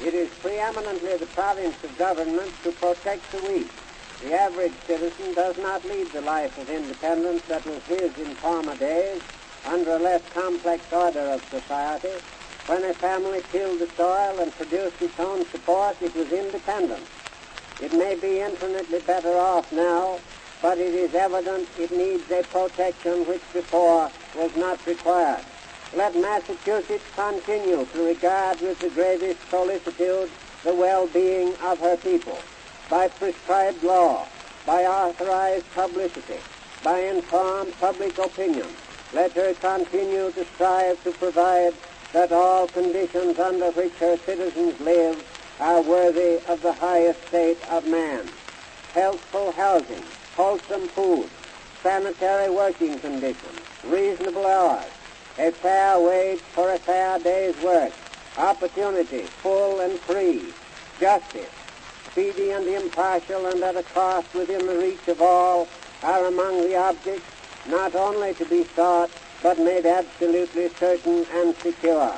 It is preeminently the province of government to protect the weak. The average citizen does not lead the life of independence that was his in former days under a less complex order of society. When a family tilled the soil and produced its own support, it was independence. It may be infinitely better off now, but it is evident it needs a protection which before was not required. Let Massachusetts continue to regard with the greatest solicitude the well-being of her people. By prescribed law, by authorized publicity, by informed public opinion, let her continue to strive to provide that all conditions under which her citizens live are worthy of the highest state of man. Healthful housing, wholesome food, sanitary working conditions, reasonable hours, a fair wage for a fair day's work, opportunity full and free, justice, speedy and impartial and at a cost within the reach of all, are among the objects not only to be sought, but made absolutely certain and secure.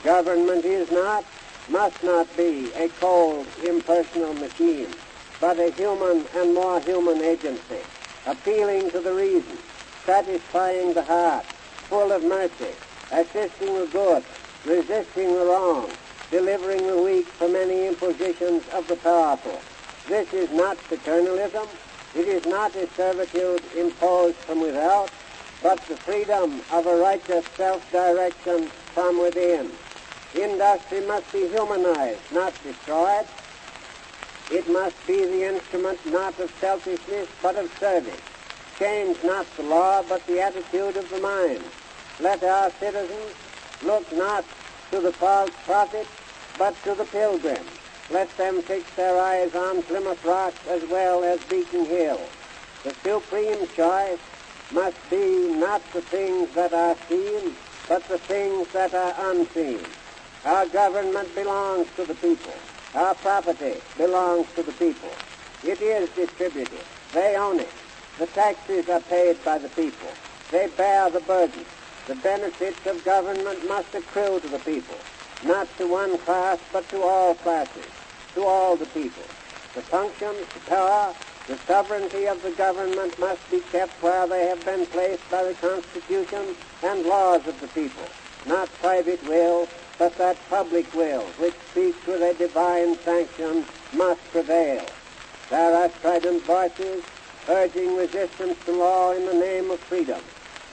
Government is not, must not be, a cold, impersonal machine, but a human and more human agency, appealing to the reason, satisfying the heart, full of mercy, assisting the good, resisting the wrong, delivering the weak from any impositions of the powerful. This is not paternalism. It is not a servitude imposed from without, but the freedom of a righteous self-direction from within. Industry must be humanized, not destroyed. It must be the instrument not of selfishness, but of service. Change not the law, but the attitude of the mind. Let our citizens look not to the false prophet, but to the pilgrim. Let them fix their eyes on Plymouth Rock as well as Beacon Hill. The supreme choice must be not the things that are seen, but the things that are unseen. Our government belongs to the people. Our property belongs to the people. It is distributed. They own it. The taxes are paid by the people. They bear the burden. The benefits of government must accrue to the people, not to one class, but to all classes, to all the people. The functions, the power, the sovereignty of the government must be kept where they have been placed by the Constitution and laws of the people. Not private will, but that public will, which speaks with a divine sanction, must prevail. There are strident voices urging resistance to law in the name of freedom.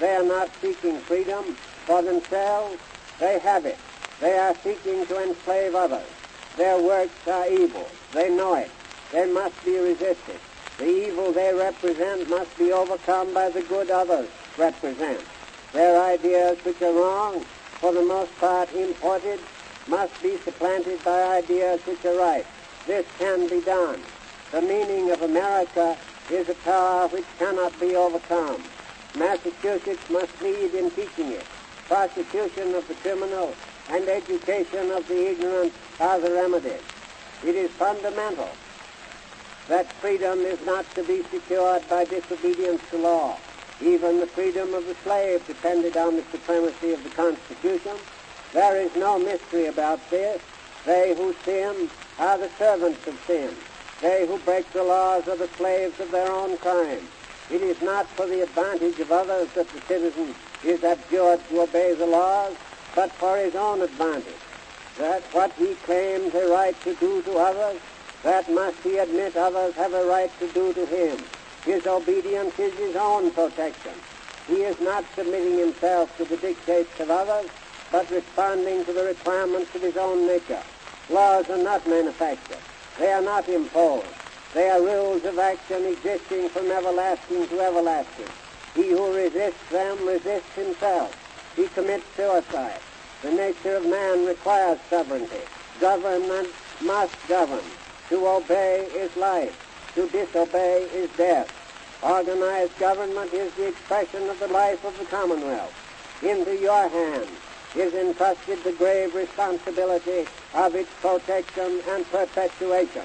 They are not seeking freedom for themselves. They have it. They are seeking to enslave others. Their works are evil. They know it. They must be resisted. The evil they represent must be overcome by the good others represent. Their ideas, which are wrong, for the most part imported, must be supplanted by ideas which are right. This can be done. The meaning of America is a power which cannot be overcome. Massachusetts must lead in teaching it. Prosecution of the criminal and education of the ignorant are the remedies. It is fundamental that freedom is not to be secured by disobedience to law. Even the freedom of the slave depended on the supremacy of the Constitution. There is no mystery about this. They who sin are the servants of sin. They who break the laws are the slaves of their own crimes. It is not for the advantage of others that the citizen is adjured to obey the laws, but for his own advantage. That what he claims a right to do to others, that must he admit others have a right to do to him. His obedience is his own protection. He is not submitting himself to the dictates of others, but responding to the requirements of his own nature. Laws are not manufactured. They are not imposed. They are rules of action existing from everlasting to everlasting. He who resists them resists himself. He commits suicide. The nature of man requires sovereignty. Government must govern. To obey is life. To disobey is death. Organized government is the expression of the life of the Commonwealth. Into your hands is entrusted the grave responsibility of its protection and perpetuation.